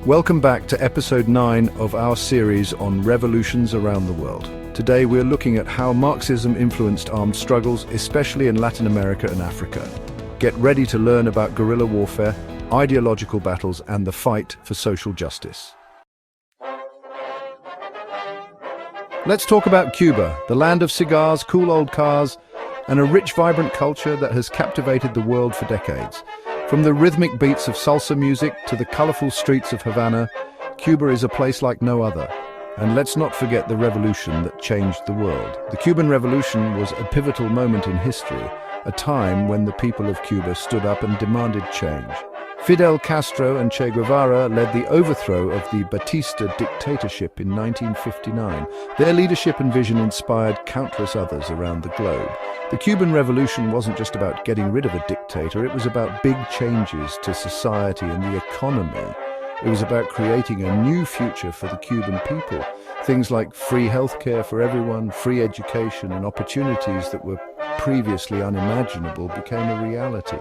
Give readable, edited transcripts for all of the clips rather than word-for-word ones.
Welcome back to episode 9 of our series on revolutions around the world. Today we're looking at how Marxism influenced armed struggles, especially in Latin America and Africa. Get ready to learn about guerrilla warfare, ideological battles, and the fight for social justice. Let's talk about Cuba, the land of cigars, cool old cars, and a rich, vibrant culture that has captivated the world for decades. From the rhythmic beats of salsa music to the colorful streets of Havana, Cuba is a place like no other. And let's not forget the revolution that changed the world. The Cuban Revolution was a pivotal moment in history, a time when the people of Cuba stood up and demanded change. Fidel Castro and Che Guevara led the overthrow of the Batista dictatorship in 1959. Their leadership and vision inspired countless others around the globe. The Cuban Revolution wasn't just about getting rid of a dictator, it was about big changes to society and the economy. It was about creating a new future for the Cuban people. Things like free healthcare for everyone, free education, and opportunities that were previously unimaginable became a reality.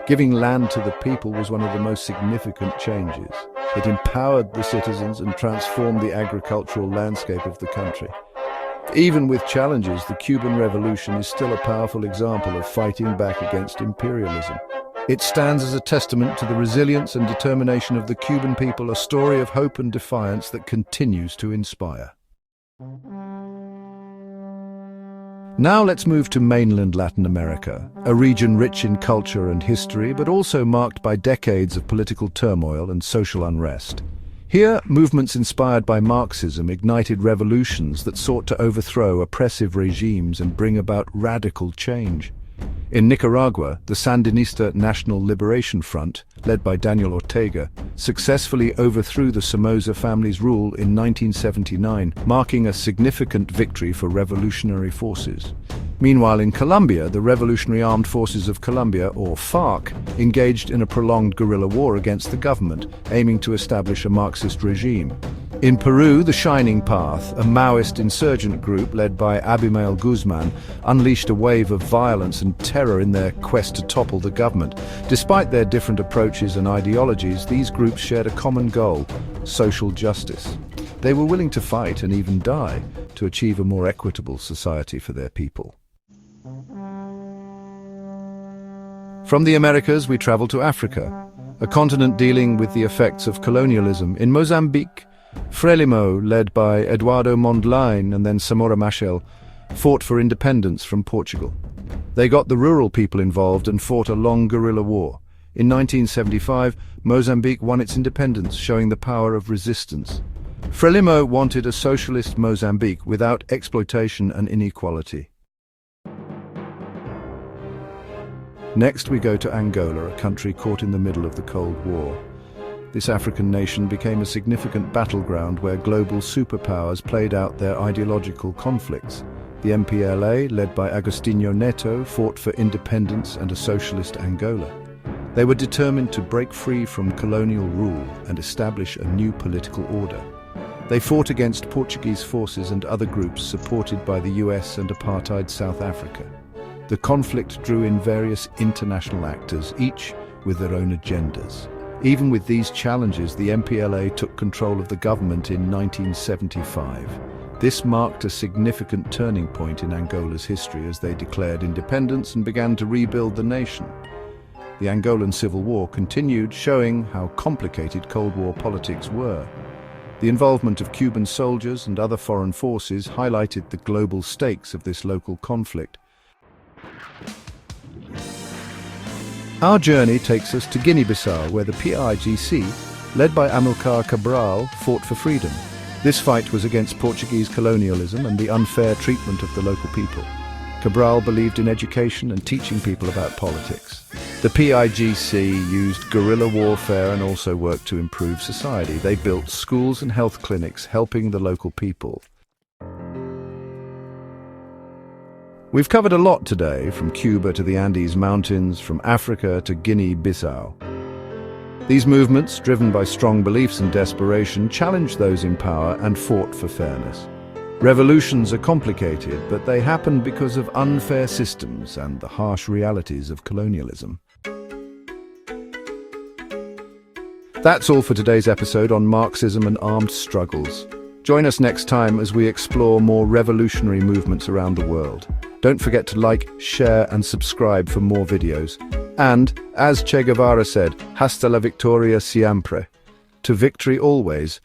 Giving land to the people was one of the most significant changes. It empowered the citizens and transformed the agricultural landscape of the country. Even with challenges, the Cuban Revolution is still a powerful example of fighting back against imperialism. It stands as a testament to the resilience and determination of the Cuban people, a story of hope and defiance that continues to inspire. Now let's move to mainland Latin America, a region rich in culture and history, but also marked by decades of political turmoil and social unrest. Here, movements inspired by Marxism ignited revolutions that sought to overthrow oppressive regimes and bring about radical change. In Nicaragua, the Sandinista National Liberation Front, led by Daniel Ortega, successfully overthrew the Somoza family's rule in 1979, marking a significant victory for revolutionary forces. Meanwhile, in Colombia, the Revolutionary Armed Forces of Colombia, or FARC, engaged in a prolonged guerrilla war against the government, aiming to establish a Marxist regime. In Peru, the Shining Path, a Maoist insurgent group led by Abimael Guzman, unleashed a wave of violence and terror in their quest to topple the government. Despite their different approaches and ideologies, these groups shared a common goal: social justice. They were willing to fight and even die to achieve a more equitable society for their people. From the Americas, we travel to Africa, a continent dealing with the effects of colonialism. In Mozambique, Frelimo, led by Eduardo Mondlane and then Samora Machel, fought for independence from Portugal. They got the rural people involved and fought a long guerrilla war. In 1975, Mozambique won its independence, showing the power of resistance. Frelimo wanted a socialist Mozambique without exploitation and inequality. Next, we go to Angola, a country caught in the middle of the Cold War. This African nation became a significant battleground where global superpowers played out their ideological conflicts. The MPLA, led by Agostinho Neto, fought for independence and a socialist Angola. They were determined to break free from colonial rule and establish a new political order. They fought against Portuguese forces and other groups supported by the US and apartheid South Africa. The conflict drew in various international actors, each with their own agendas. Even with these challenges, the MPLA took control of the government in 1975. This marked a significant turning point in Angola's history as they declared independence and began to rebuild the nation. The Angolan Civil War continued, showing how complicated Cold War politics were. The involvement of Cuban soldiers and other foreign forces highlighted the global stakes of this local conflict. Our journey takes us to Guinea-Bissau, where the PAIGC, led by Amilcar Cabral, fought for freedom. This fight was against Portuguese colonialism and the unfair treatment of the local people. Cabral believed in education and teaching people about politics. The PAIGC used guerrilla warfare and also worked to improve society. They built schools and health clinics, helping the local people. We've covered a lot today, from Cuba to the Andes Mountains, from Africa to Guinea-Bissau. These movements, driven by strong beliefs and desperation, challenged those in power and fought for fairness. Revolutions are complicated, but they happen because of unfair systems and the harsh realities of colonialism. That's all for today's episode on Marxism and armed struggles. Join us next time as we explore more revolutionary movements around the world. Don't forget to like, share and subscribe for more videos. And, as Che Guevara said, hasta la victoria siempre. To victory always.